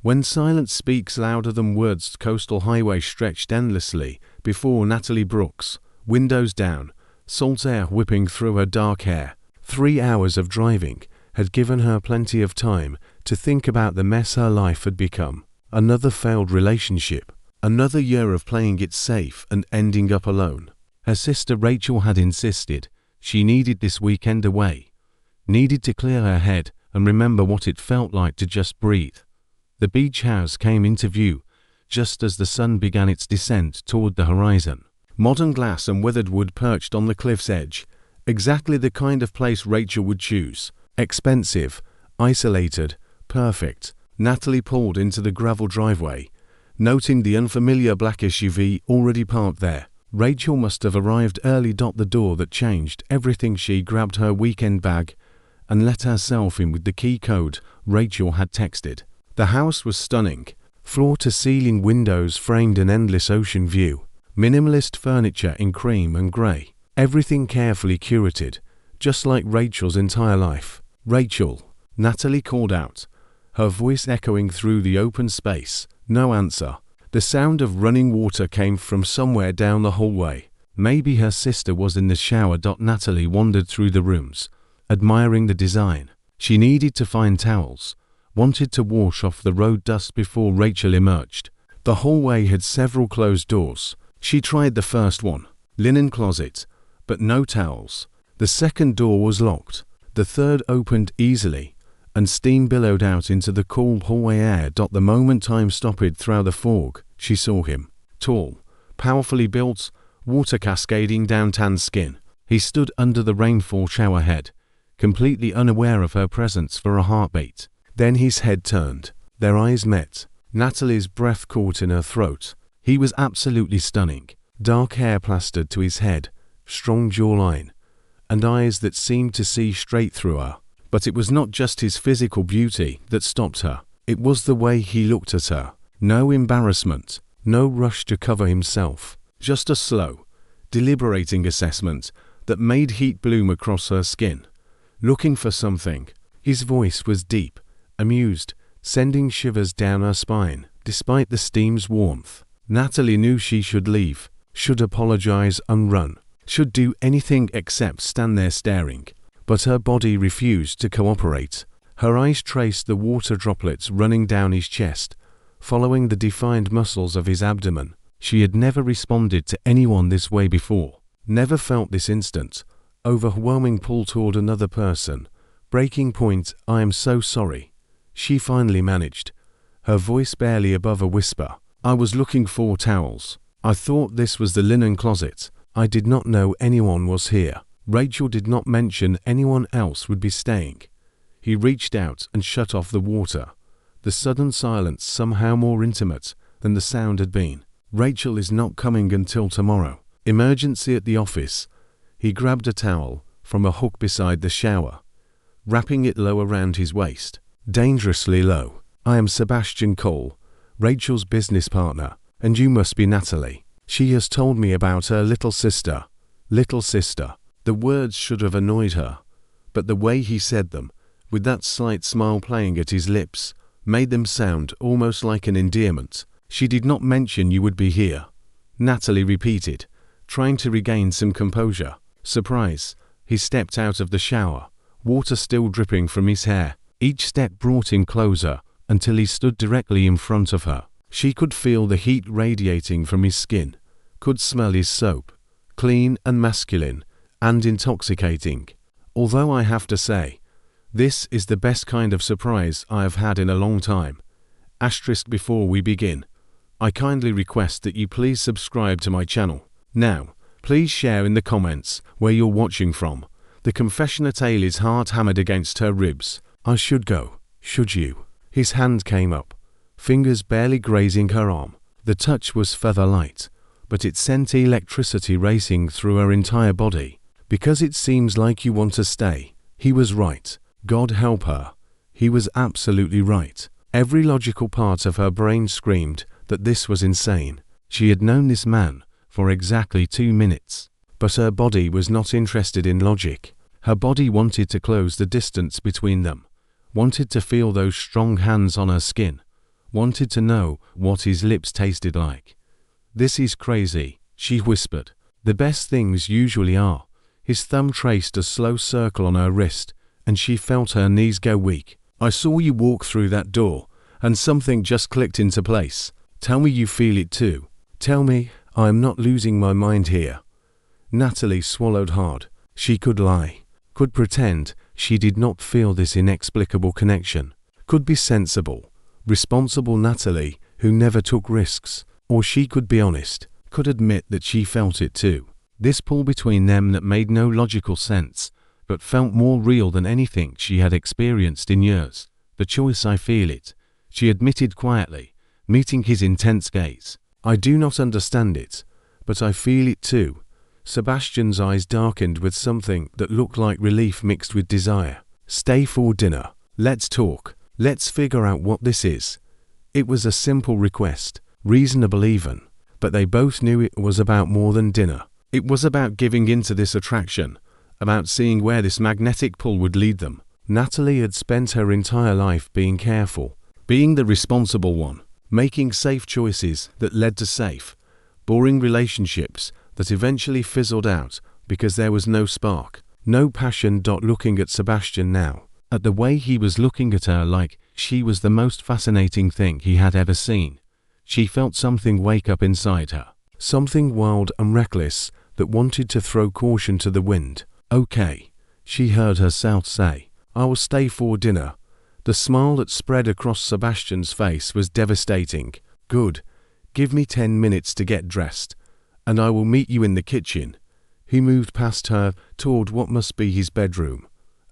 When silence speaks louder than words, coastal highway stretched endlessly before Natalie Brooks, windows down, salt air whipping through her dark hair. 3 hours of driving had given her plenty of time to think about the mess her life had become. Another failed relationship, another year of playing it safe and ending up alone. Her sister Rachel had insisted she needed this weekend away, needed to clear her head and remember what it felt like to just breathe. The beach house came into view just as the sun began its descent toward the horizon. Modern glass and weathered wood perched on the cliff's edge, exactly the kind of place Rachel would choose. Expensive, isolated, perfect. Natalie pulled into the gravel driveway, noting the unfamiliar black SUV already parked there. Rachel must have arrived early. The door that changed everything. She grabbed her weekend bag and let herself in with the key code Rachel had texted. The house was stunning. Floor-to-ceiling windows framed an endless ocean view. Minimalist furniture in cream and grey. Everything carefully curated, just like Rachel's entire life. "Rachel," Natalie called out, her voice echoing through the open space. No answer. The sound of running water came from somewhere down the hallway. Maybe her sister was in the shower. Natalie wandered through the rooms, admiring the design. She needed to find towels, wanted to wash off the road dust before Rachel emerged. The hallway had several closed doors. She tried the first one, linen closet, but no towels. The second door was locked. The third opened easily, and steam billowed out into the cool hallway air. The moment time stopped through the fog, she saw him. Tall, powerfully built, water cascading down tan skin. He stood under the rainfall shower head, completely unaware of her presence for a heartbeat. Then his head turned. Their eyes met. Natalie's breath caught in her throat. He was absolutely stunning. Dark hair plastered to his head, strong jawline, and eyes that seemed to see straight through her. But it was not just his physical beauty that stopped her. It was the way he looked at her. No embarrassment, no rush to cover himself. Just a slow, deliberating assessment that made heat bloom across her skin. Looking for something. His voice was deep, amused, sending shivers down her spine. Despite the steam's warmth, Natalie knew she should leave, should apologize and run, should do anything except stand there staring. But her body refused to cooperate. Her eyes traced the water droplets running down his chest, following the defined muscles of his abdomen. She had never responded to anyone this way before, never felt this instant, overwhelming pull toward another person. Breaking point. "I am so sorry," she finally managed, her voice barely above a whisper. "I was looking for towels. I thought this was the linen closet. I did not know anyone was here." Rachel did not mention anyone else would be staying. He reached out and shut off the water, the sudden silence somehow more intimate than the sound had been. "Rachel is not coming until tomorrow. Emergency at the office." He grabbed a towel from a hook beside the shower, wrapping it low around his waist, dangerously low. "I am Sebastian Cole, Rachel's business partner, and you must be Natalie. She has told me about her little sister." Little sister. The words should have annoyed her, but the way he said them, with that slight smile playing at his lips, made them sound almost like an endearment. "She did not mention you would be here," Natalie repeated, trying to regain some composure. Surprise. He stepped out of the shower, water still dripping from his hair. Each step brought him closer until he stood directly in front of her. She could feel the heat radiating from his skin, could smell his soap, clean and masculine and intoxicating. "Although I have to say, this is the best kind of surprise I have had in a long time. Before we begin, I kindly request that you please subscribe to my channel. Now, please share in the comments where you're watching from." The confessional tale, his heart hammered against her ribs. "I should go, should you?" His hand came up, fingers barely grazing her arm. The touch was feather light, but it sent electricity racing through her entire body. "Because it seems like you want to stay." He was right. God help her. He was absolutely right. Every logical part of her brain screamed that this was insane. She had known this man for exactly 2 minutes, but her body was not interested in logic. Her body wanted to close the distance between them, wanted to feel those strong hands on her skin, wanted to know what his lips tasted like. "This is crazy," she whispered. "The best things usually are." His thumb traced a slow circle on her wrist, and she felt her knees go weak. "I saw you walk through that door, and something just clicked into place. Tell me you feel it too. Tell me I am not losing my mind here." Natalie swallowed hard. She could lie, could pretend she did not feel this inexplicable connection, could be sensible, responsible Natalie who never took risks, or she could be honest, could admit that she felt it too. This pull between them that made no logical sense, but felt more real than anything she had experienced in years. "The choice, I feel it," she admitted quietly, meeting his intense gaze. "I do not understand it, but I feel it too." Sebastian's eyes darkened with something that looked like relief mixed with desire. "Stay for dinner. Let's talk. Let's figure out what this is." It was a simple request, reasonable even, but they both knew it was about more than dinner. It was about giving in to this attraction, about seeing where this magnetic pull would lead them. Natalie had spent her entire life being careful, being the responsible one, making safe choices that led to safe, boring relationships that eventually fizzled out because there was no spark, no passion. Looking at Sebastian now, at the way he was looking at her like she was the most fascinating thing he had ever seen, she felt something wake up inside her, something wild and reckless that wanted to throw caution to the wind. "Okay," she heard herself say. "I will stay for dinner." The smile that spread across Sebastian's face was devastating. "Good. Give me 10 minutes to get dressed, and I will meet you in the kitchen." He moved past her toward what must be his bedroom,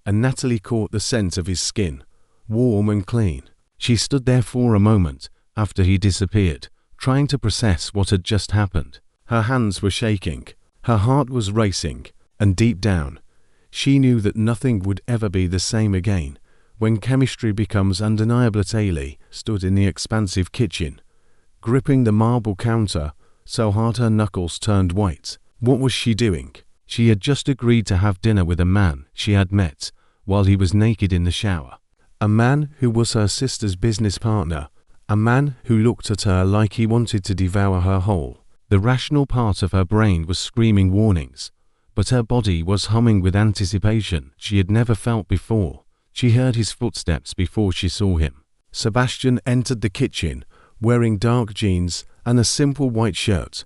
and Natalie caught the scent of his skin, warm and clean. She stood there for a moment after he disappeared, trying to process what had just happened. Her hands were shaking, her heart was racing, and deep down, she knew that nothing would ever be the same again. When chemistry becomes undeniable, Natalie stood in the expansive kitchen, gripping the marble counter so hard her knuckles turned white. What was she doing? She had just agreed to have dinner with a man she had met while he was naked in the shower. A man who was her sister's business partner. A man who looked at her like he wanted to devour her whole. The rational part of her brain was screaming warnings, but her body was humming with anticipation she had never felt before. She heard his footsteps before she saw him. Sebastian entered the kitchen, wearing dark jeans and a simple white shirt,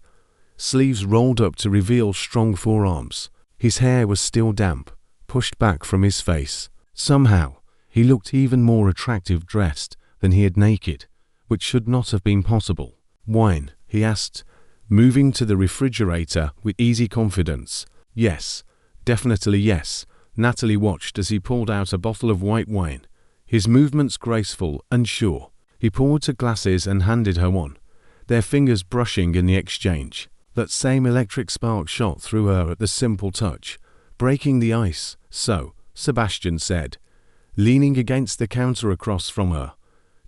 sleeves rolled up to reveal strong forearms. His hair was still damp, pushed back from his face. Somehow, he looked even more attractive dressed than he had naked, which should not have been possible. "Wine?" he asked, moving to the refrigerator with easy confidence. "Yes, definitely yes." Natalie watched as he pulled out a bottle of white wine, his movements graceful and sure. He poured 2 glasses and handed her one, their fingers brushing in the exchange. That same electric spark shot through her at the simple touch, breaking the ice. "So," Sebastian said, leaning against the counter across from her,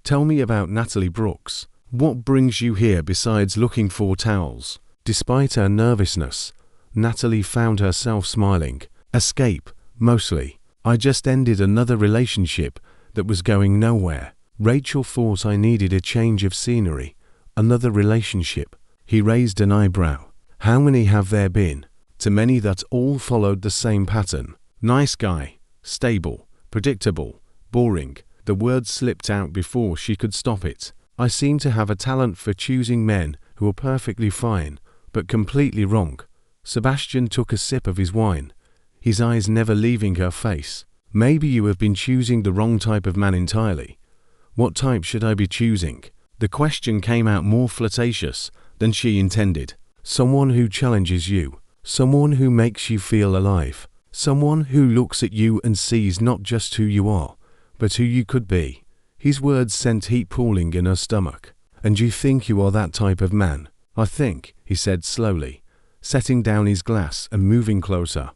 "tell me about Natalie Brooks. What brings you here besides looking for towels?" Despite her nervousness, Natalie found herself smiling. "Escape, mostly. I just ended another relationship that was going nowhere. Rachel thought I needed a change of scenery." "Another relationship?" He raised an eyebrow. "How many have there been?" "Too many that all followed the same pattern. Nice guy, stable, predictable, boring." The words slipped out before she could stop it. "I seem to have a talent for choosing men who are perfectly fine, but completely wrong." Sebastian took a sip of his wine, his eyes never leaving her face. "Maybe you have been choosing the wrong type of man entirely. What type should I be choosing?" The question came out more flirtatious than she intended. "Someone who challenges you, someone who makes you feel alive, someone who looks at you and sees not just who you are, but who you could be." His words sent heat pooling in her stomach. "And you think you are that type of man?" "I think," he said slowly, setting down his glass and moving closer,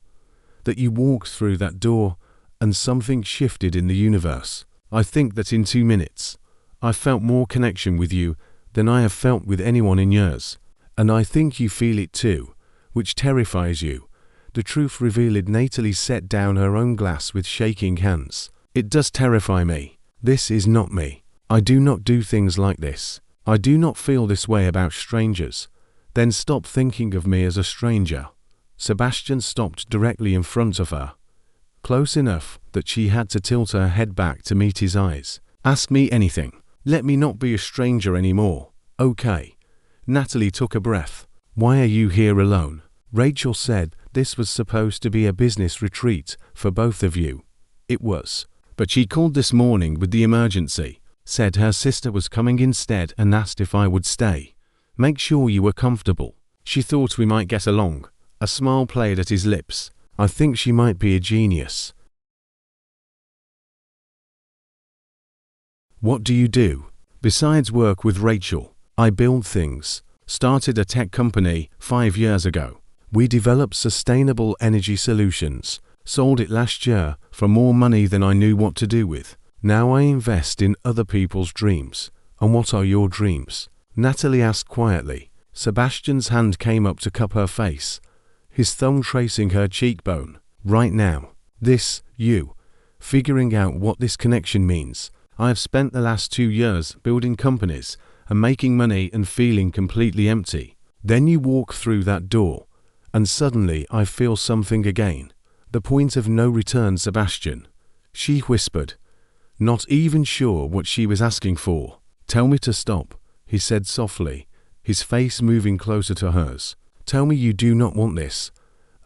"that you walked through that door and something shifted in the universe. I think that in 2 minutes, I felt more connection with you than I have felt with anyone in years. And I think you feel it too, which terrifies you." The truth revealed. Natalie set down her own glass with shaking hands. "It does terrify me. This is not me." I do not do things like this. I do not feel this way about strangers. Then stop thinking of me as a stranger. Sebastian stopped directly in front of her, close enough that she had to tilt her head back to meet his eyes. Ask me anything. Let me not be a stranger anymore. Okay. Natalie took a breath. Why are you here alone? Rachel said this was supposed to be a business retreat for both of you. It was. But she called this morning with the emergency, said her sister was coming instead and asked if I would stay. Make sure you were comfortable. She thought we might get along. A smile played at his lips. I think she might be a genius. What do you do? Besides work with Rachel, I build things. Started a tech company 5 years ago. We developed sustainable energy solutions. Sold it last year for more money than I knew what to do with. Now I invest in other people's dreams. And what are your dreams? Natalie asked quietly. Sebastian's hand came up to cup her face, his thumb tracing her cheekbone. Right now. This, you. Figuring out what this connection means. I have spent the last 2 years building companies and making money and feeling completely empty. Then you walk through that door, and suddenly I feel something again. The point of no return, Sebastian. She whispered, not even sure what she was asking for. Tell me to stop, he said softly, his face moving closer to hers. Tell me you do not want this,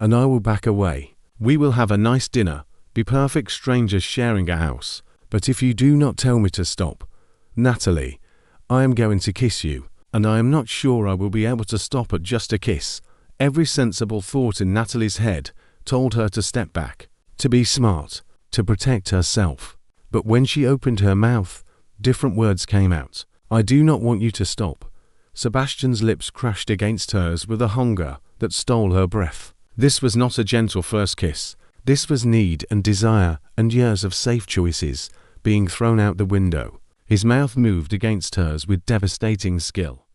and I will back away. We will have a nice dinner, be perfect strangers sharing a house. But if you do not tell me to stop, Natalie, I am going to kiss you, and I am not sure I will be able to stop at just a kiss. Every sensible thought in Natalie's head told her to step back, to be smart, to protect herself. But when she opened her mouth, different words came out. I do not want you to stop. Sebastian's lips crashed against hers with a hunger that stole her breath. This was not a gentle first kiss. This was need and desire and years of safe choices being thrown out the window. His mouth moved against hers with devastating skill,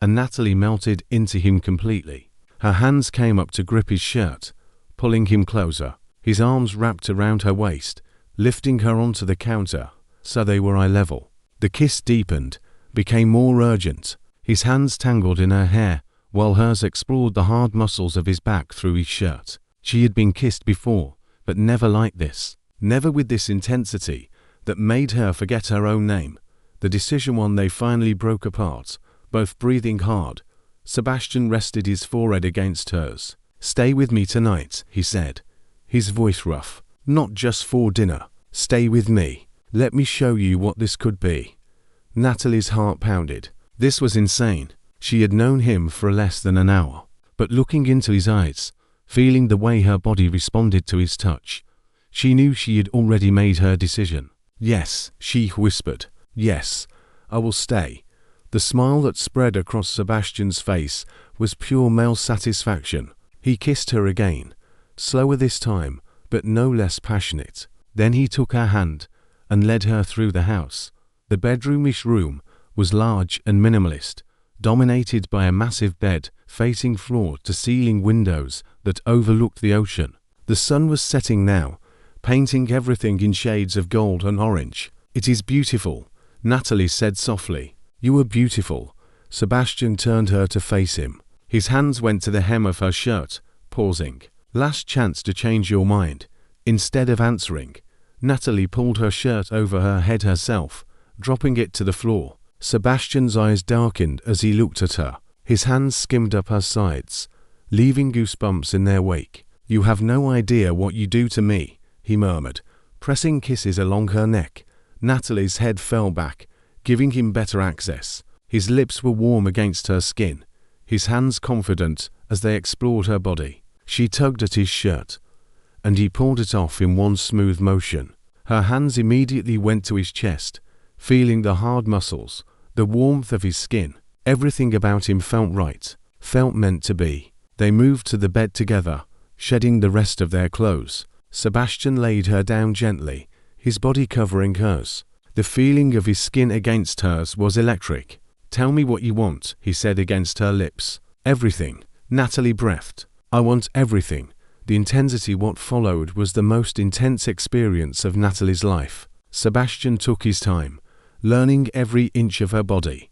and Natalie melted into him completely. Her hands came up to grip his shirt, pulling him closer. His arms wrapped around her waist, lifting her onto the counter, so they were eye level. The kiss deepened, became more urgent. His hands tangled in her hair, while hers explored the hard muscles of his back through his shirt. She had been kissed before, but never like this. Never with this intensity that made her forget her own name. The decision when they finally broke apart, both breathing hard. Sebastian rested his forehead against hers. Stay with me tonight, he said, his voice rough. Not just for dinner. Stay with me. Let me show you what this could be. Natalie's heart pounded. This was insane. She had known him for less than an hour. But looking into his eyes, feeling the way her body responded to his touch, she knew she had already made her decision. Yes, she whispered. Yes, I will stay. The smile that spread across Sebastian's face was pure male satisfaction. He kissed her again, slower this time, but no less passionate. Then he took her hand and led her through the house. The bedroomish room was large and minimalist, dominated by a massive bed facing floor-to-ceiling windows that overlooked the ocean. The sun was setting now, painting everything in shades of gold and orange. It is beautiful, Natalie said softly. You are beautiful. Sebastian turned her to face him. His hands went to the hem of her shirt, pausing. Last chance to change your mind. Instead of answering, Natalie pulled her shirt over her head herself, dropping it to the floor. Sebastian's eyes darkened as he looked at her. His hands skimmed up her sides, leaving goosebumps in their wake. You have no idea what you do to me, he murmured, pressing kisses along her neck. Natalie's head fell back, giving him better access. His lips were warm against her skin, his hands confident as they explored her body. She tugged at his shirt, and he pulled it off in one smooth motion. Her hands immediately went to his chest, feeling the hard muscles, the warmth of his skin. Everything about him felt right, felt meant to be. They moved to the bed together, shedding the rest of their clothes. Sebastian laid her down gently, his body covering hers. The feeling of his skin against hers was electric. Tell me what you want, he said against her lips. Everything. Natalie breathed. I want everything. The intensity what followed was the most intense experience of Natalie's life. Sebastian took his time, learning every inch of her body,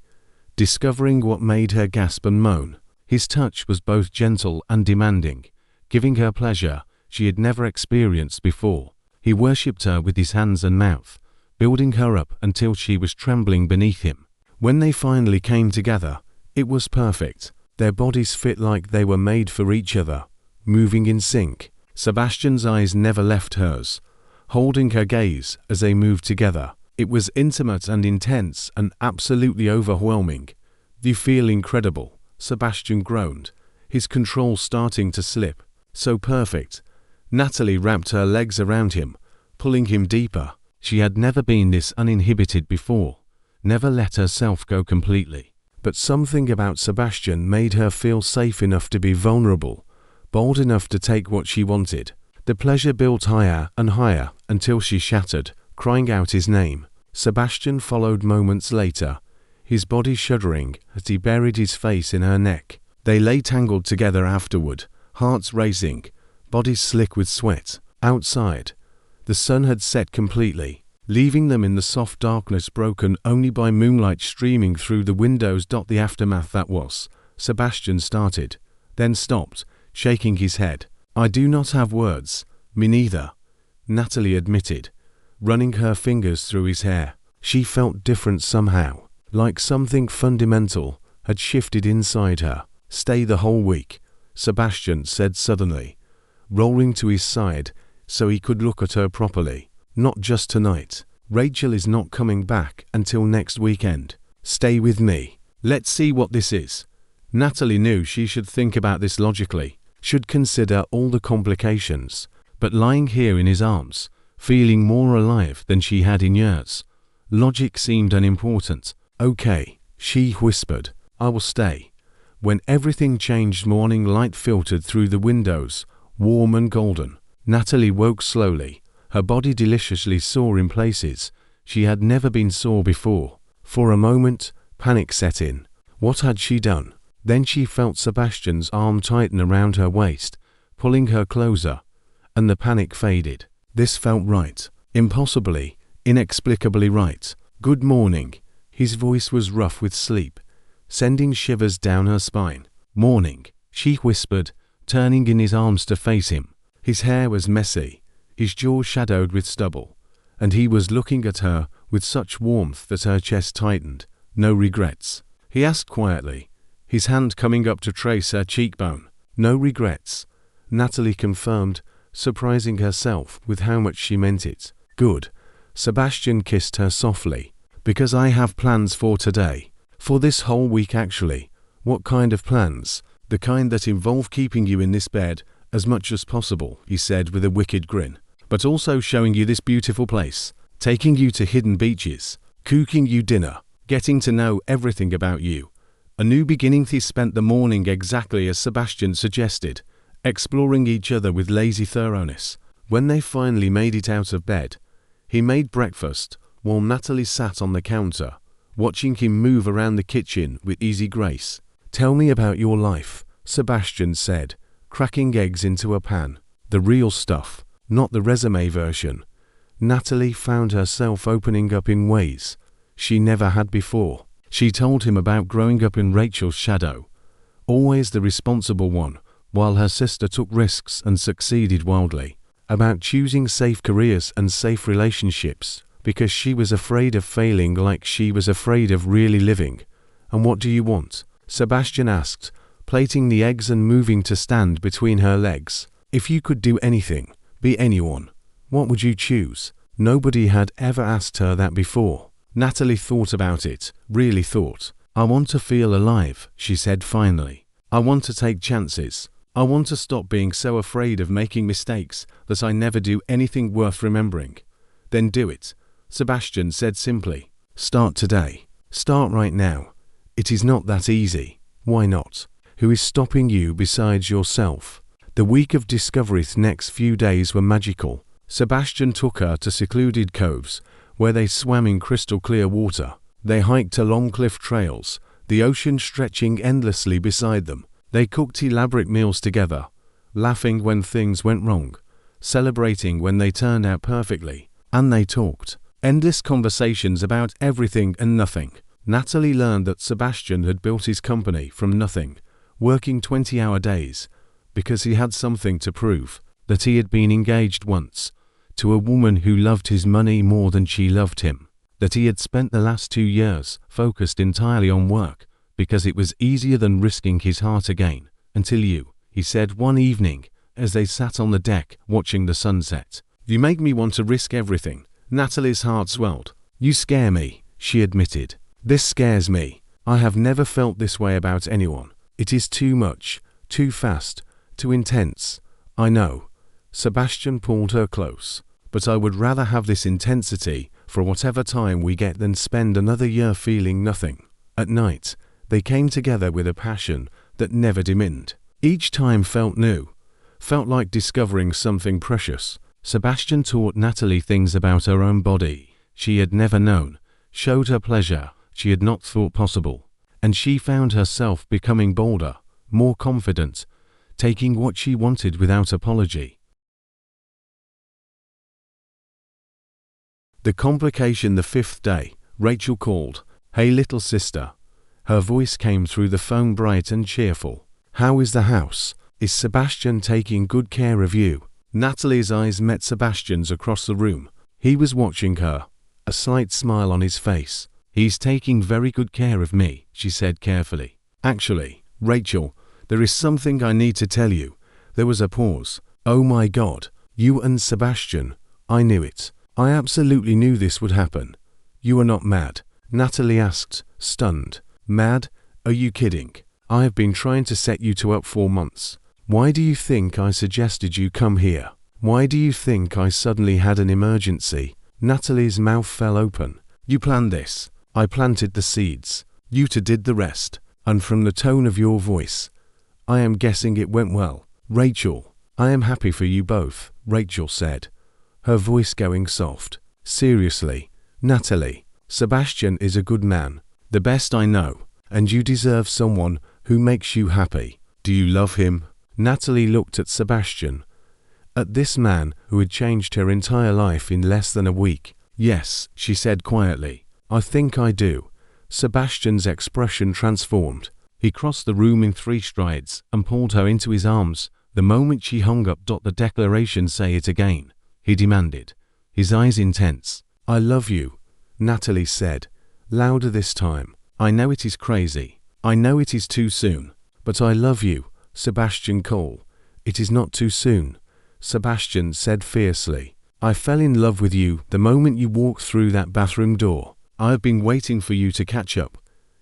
discovering what made her gasp and moan. His touch was both gentle and demanding, giving her pleasure she had never experienced before. He worshipped her with his hands and mouth, building her up until she was trembling beneath him. When they finally came together, it was perfect. Their bodies fit like they were made for each other, moving in sync. Sebastian's eyes never left hers, holding her gaze as they moved together. It was intimate and intense and absolutely overwhelming. "You feel incredible," Sebastian groaned, his control starting to slip. "So perfect." Natalie wrapped her legs around him, pulling him deeper. She had never been this uninhibited before, never let herself go completely. But something about Sebastian made her feel safe enough to be vulnerable, bold enough to take what she wanted. The pleasure built higher and higher until she shattered, crying out his name. Sebastian followed moments later, his body shuddering as he buried his face in her neck. They lay tangled together afterward, hearts racing, bodies slick with sweat. Outside, the sun had set completely, leaving them in the soft darkness broken only by moonlight streaming through the windows. The aftermath that was. Sebastian started, then stopped, shaking his head. "I do not have words." "Me neither," Natalie admitted, running her fingers through his hair. She felt different somehow, like something fundamental had shifted inside her. "Stay the whole week," Sebastian said suddenly, rolling to his side so he could look at her properly. "Not just tonight. Rachel is not coming back until next weekend. Stay with me. Let's see what this is." Natalie knew she should think about this logically, should consider all the complications, but lying here in his arms, feeling more alive than she had in years, logic seemed unimportant. "Okay," she whispered, "I will stay." When everything changed, morning light filtered through the windows, warm and golden. Natalie woke slowly, her body deliciously sore in places she had never been sore before. For a moment, panic set in. What had she done? Then she felt Sebastian's arm tighten around her waist, pulling her closer, and the panic faded. This felt right. Impossibly, inexplicably right. "Good morning." His voice was rough with sleep, sending shivers down her spine. "Morning," she whispered, turning in his arms to face him. His hair was messy, his jaw shadowed with stubble, and he was looking at her with such warmth that her chest tightened. "No regrets?" he asked quietly, his hand coming up to trace her cheekbone. "No regrets," Natalie confirmed, surprising herself with how much she meant it. "Good." Sebastian kissed her softly. "Because I have plans for today. For this whole week actually." "What kind of plans?" "The kind that involve keeping you in this bed as much as possible," he said with a wicked grin. "But also showing you this beautiful place, taking you to hidden beaches, cooking you dinner, getting to know everything about you. A new beginning." They spent the morning exactly as Sebastian suggested, exploring each other with lazy thoroughness. When they finally made it out of bed, he made breakfast while Natalie sat on the counter, watching him move around the kitchen with easy grace. "Tell me about your life," Sebastian said, cracking eggs into a pan. "The real stuff, not the resume version." Natalie found herself opening up in ways she never had before. She told him about growing up in Rachel's shadow, always the responsible one, while her sister took risks and succeeded wildly. About choosing safe careers and safe relationships, because she was afraid of failing like she was afraid of really living. "And what do you want?" Sebastian asked, plating the eggs and moving to stand between her legs. "If you could do anything, be anyone, what would you choose?" Nobody had ever asked her that before. Natalie thought about it, really thought. "I want to feel alive," she said finally. "I want to take chances. I want to stop being so afraid of making mistakes that I never do anything worth remembering." "Then do it," Sebastian said simply. "Start today. Start right now. It is not that easy." "Why not? Who is stopping you besides yourself?" The week of discovery's next few days were magical. Sebastian took her to secluded coves where they swam in crystal clear water. They hiked along cliff trails, the ocean stretching endlessly beside them. They cooked elaborate meals together, laughing when things went wrong, celebrating when they turned out perfectly. And they talked. Endless conversations about everything and nothing. Natalie learned that Sebastian had built his company from nothing, working 20-hour days, because he had something to prove, that he had been engaged once, to a woman who loved his money more than she loved him, that he had spent the last 2 years focused entirely on work, because it was easier than risking his heart again, until you, he said one evening, as they sat on the deck watching the sunset. You make me want to risk everything. Natalie's heart swelled. You scare me, she admitted. This scares me. I have never felt this way about anyone. It is too much, too fast, too intense. I know. Sebastian pulled her close. But I would rather have this intensity for whatever time we get than spend another year feeling nothing. At night, they came together with a passion that never diminished. Each time felt new, felt like discovering something precious. Sebastian taught Natalie things about her own body she had never known, showed her pleasure she had not thought possible, and she found herself becoming bolder, more confident, taking what she wanted without apology. The complication. The 5th day, Rachel called. Hey little sister. Her voice came through the phone bright and cheerful. How is the house? Is Sebastian taking good care of you? Natalie's eyes met Sebastian's across the room. He was watching her, a slight smile on his face. He's taking very good care of me, she said carefully. Actually, Rachel, there is something I need to tell you. There was a pause. Oh my God, you and Sebastian. I knew it. I absolutely knew this would happen. You are not mad? Natalie asked, stunned. Mad? Are you kidding? I have been trying to set you two up for months. Why do you think I suggested you come here? Why do you think I suddenly had an emergency? Natalie's mouth fell open. You planned this. I planted the seeds. You two did the rest. And from the tone of your voice, I am guessing it went well. Rachel, I am happy for you both, Rachel said, her voice going soft. Seriously, Natalie, Sebastian is a good man, the best I know, and you deserve someone who makes you happy. Do you love him? Natalie looked at Sebastian, at this man who had changed her entire life in less than a week. Yes, she said quietly. I think I do. Sebastian's expression transformed. He crossed the room in 3 strides and pulled her into his arms. The moment she hung up. The declaration. Say it again, he demanded, his eyes intense. I love you, Natalie said, louder this time. I know it is crazy. I know it is too soon. But I love you, Sebastian Cole. It is not too soon, Sebastian said fiercely. I fell in love with you the moment you walked through that bathroom door. I have been waiting for you to catch up.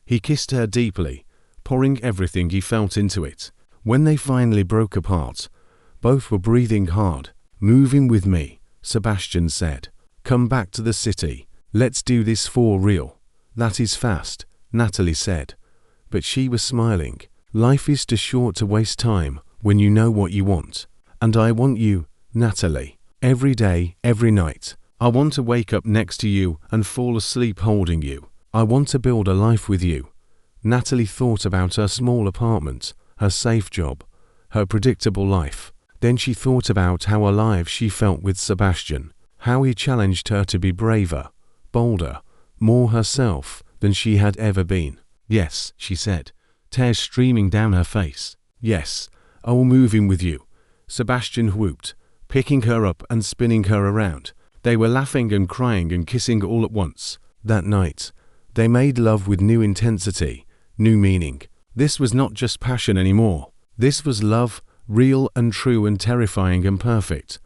He kissed her deeply, pouring everything he felt into it. When they finally broke apart, both were breathing hard. Moving with me, Sebastian said. Come back to the city. Let's do this for real. That is fast, Natalie said. But she was smiling. Life is too short to waste time when you know what you want. And I want you, Natalie. Every day, every night. I want to wake up next to you and fall asleep holding you. I want to build a life with you. Natalie thought about her small apartment, her safe job, her predictable life. Then she thought about how alive she felt with Sebastian, how he challenged her to be braver, bolder, more herself than she had ever been. Yes, she said, tears streaming down her face. Yes, I will move in with you, Sebastian whooped, picking her up and spinning her around. They were laughing and crying and kissing all at once. That night, they made love with new intensity, new meaning. This was not just passion anymore. This was love, real and true and terrifying and perfect.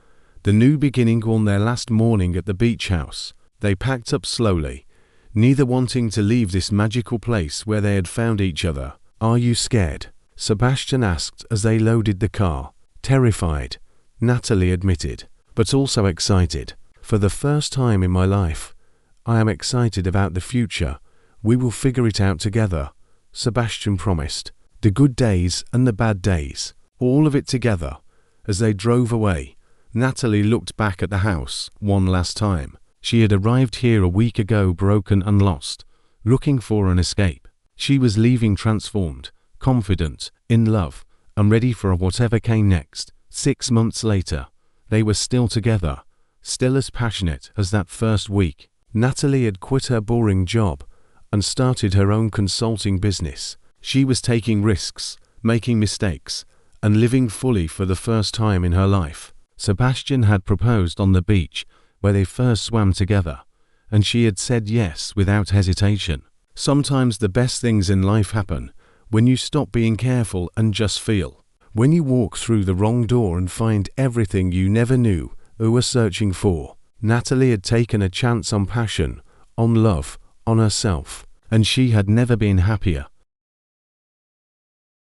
The new beginning. On their last morning at the beach house, they packed up slowly, neither wanting to leave this magical place where they had found each other. Are you scared? Sebastian asked as they loaded the car. Terrified, Natalie admitted, but also excited. For the first time in my life, I am excited about the future. We will figure it out together, Sebastian promised. The good days and the bad days, all of it together. As they drove away, Natalie looked back at the house one last time. She had arrived here a week ago, broken and lost, looking for an escape. She was leaving transformed, confident, in love, and ready for whatever came next. 6 months later, they were still together, still as passionate as that first week. Natalie had quit her boring job and started her own consulting business. She was taking risks, making mistakes, and living fully for the first time in her life. Sebastian had proposed on the beach where they first swam together, and she had said yes without hesitation. Sometimes the best things in life happen when you stop being careful and just feel. When you walk through the wrong door and find everything you never knew you were searching for. Natalie had taken a chance on passion, on love, on herself, and she had never been happier.